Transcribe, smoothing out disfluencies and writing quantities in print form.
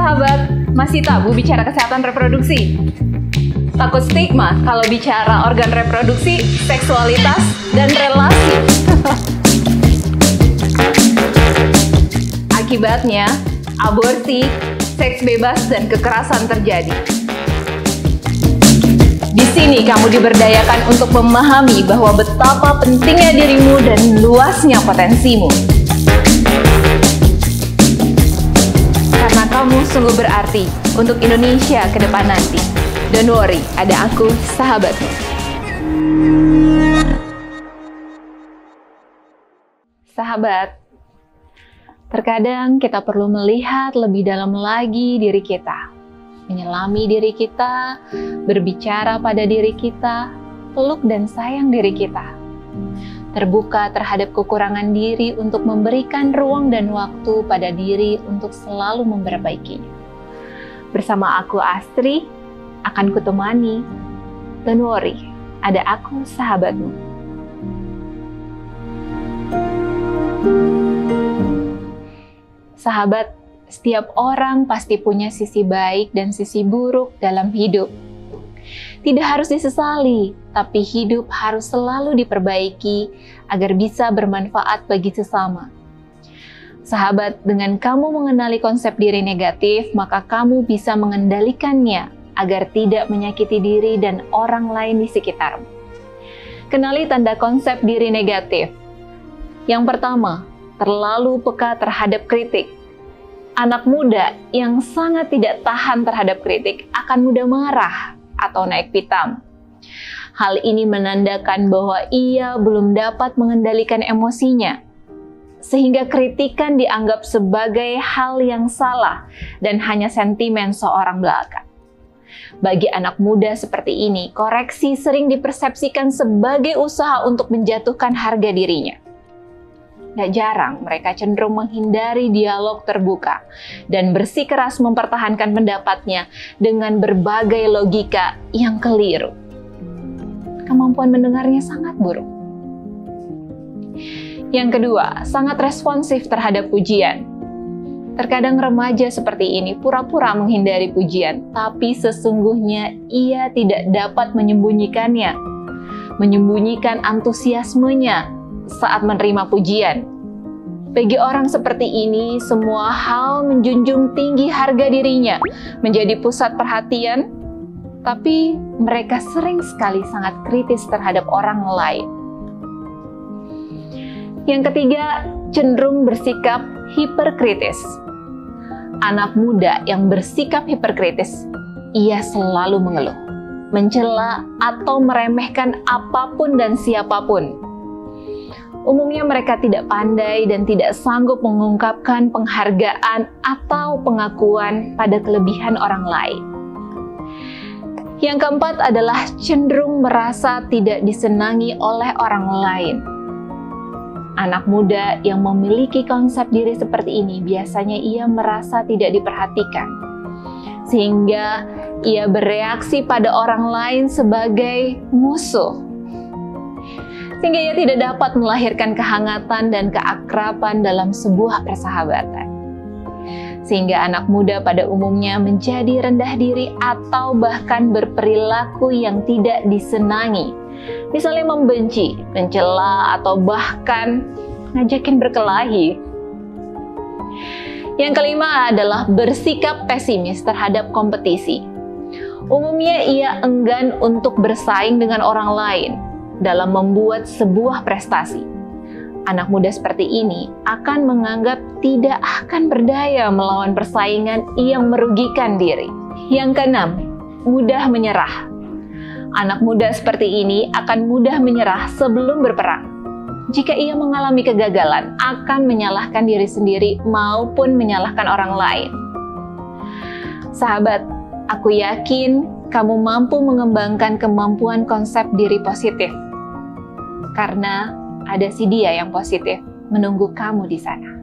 sahabat, masih tabu bicara kesehatan reproduksi? Takut stigma kalau bicara organ reproduksi, seksualitas, dan relasi? Akibatnya, aborsi, seks bebas, dan kekerasan terjadi. Di sini kamu diberdayakan untuk memahami bahwa betapa pentingnya dirimu dan luasnya potensimu. Karena kamu sungguh berarti untuk Indonesia ke depan nanti. Don't worry, ada aku, sahabatmu. Sahabat, terkadang kita perlu melihat lebih dalam lagi diri kita, menyelami diri kita, berbicara pada diri kita, peluk dan sayang diri kita, terbuka terhadap kekurangan diri untuk memberikan ruang dan waktu pada diri untuk selalu memperbaikinya. Bersama aku Astri, akan kutemani. Don't worry, ada aku, sahabatmu. Sahabat, setiap orang pasti punya sisi baik dan sisi buruk dalam hidup. Tidak harus disesali, tapi hidup harus selalu diperbaiki agar bisa bermanfaat bagi sesama. Sahabat, dengan kamu mengenali konsep diri negatif, maka kamu bisa mengendalikannya agar tidak menyakiti diri dan orang lain di sekitarmu. Kenali tanda konsep diri negatif. Yang pertama, terlalu peka terhadap kritik. Anak muda yang sangat tidak tahan terhadap kritik akan mudah marah atau naik pitam. Hal ini menandakan bahwa ia belum dapat mengendalikan emosinya, sehingga kritikan dianggap sebagai hal yang salah dan hanya sentimen seorang belaka. Bagi anak muda seperti ini, koreksi sering dipersepsikan sebagai usaha untuk menjatuhkan harga dirinya. Gak jarang mereka cenderung menghindari dialog terbuka dan bersikeras mempertahankan pendapatnya dengan berbagai logika yang keliru. Kemampuan mendengarnya sangat buruk. Yang kedua, sangat responsif terhadap pujian. Terkadang remaja seperti ini pura-pura menghindari pujian, tapi sesungguhnya ia tidak dapat menyembunyikannya, menyembunyikan antusiasmenya saat menerima pujian. Bagi orang seperti ini, semua hal menjunjung tinggi harga dirinya, menjadi pusat perhatian, tapi mereka sering sekali sangat kritis terhadap orang lain. Yang ketiga, cenderung bersikap hiperkritis. Anak muda yang bersikap hiperkritis, ia selalu mengeluh, mencela atau meremehkan apapun dan siapapun. Umumnya mereka tidak pandai dan tidak sanggup mengungkapkan penghargaan atau pengakuan pada kelebihan orang lain. Yang keempat adalah cenderung merasa tidak disenangi oleh orang lain. Anak muda yang memiliki konsep diri seperti ini biasanya ia merasa tidak diperhatikan, sehingga ia bereaksi pada orang lain sebagai musuh, sehingga ia tidak dapat melahirkan kehangatan dan keakraban dalam sebuah persahabatan. Sehingga anak muda pada umumnya menjadi rendah diri atau bahkan berperilaku yang tidak disenangi. Misalnya membenci, mencela, atau bahkan ngajakin berkelahi. Yang kelima adalah bersikap pesimis terhadap kompetisi. Umumnya ia enggan untuk bersaing dengan orang lain dalam membuat sebuah prestasi. Anak muda seperti ini akan menganggap tidak akan berdaya melawan persaingan yang merugikan diri. Yang keenam, mudah menyerah. Anak muda seperti ini akan mudah menyerah sebelum berperang. Jika ia mengalami kegagalan, akan menyalahkan diri sendiri maupun menyalahkan orang lain. Sahabat, aku yakin kamu mampu mengembangkan kemampuan konsep diri positif. Karena ada si dia yang positif menunggu kamu di sana.